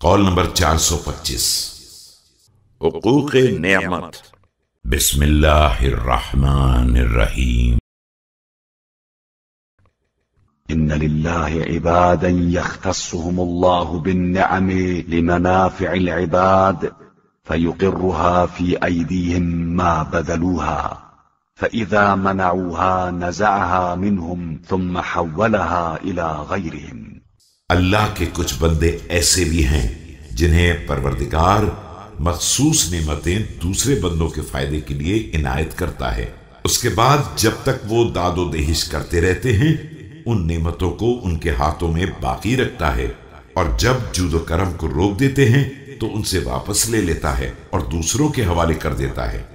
Kaul number 425। हुकूक़ नेमत। बिस्मिल्लाहिर्रहमानिर्रहीम। इन्न लिल्लाहि इबादन यख्तस्सुहुमुल्लाहु बिन्निअमि लिमनाफ़ि'ल इबाद फयुक़िर्रुहा फ़ी अयदीहिम मा बज़लूहा फ़इज़ा मनअूहा नज़अहा मिनहुम थुम्म हव्वलहा इला ग़ैरिहिम। अल्लाह के कुछ बंदे ऐसे भी हैं जिन्हें परवरदिगार मखसूस नेमतें दूसरे बंदों के फायदे के लिए इनायत करता है। उसके बाद जब तक वो दादो देहिश करते रहते हैं उन नेमतों को उनके हाथों में बाकी रखता है, और जब जूदो करम को रोक देते हैं तो उनसे वापस ले लेता है और दूसरों के हवाले कर देता है।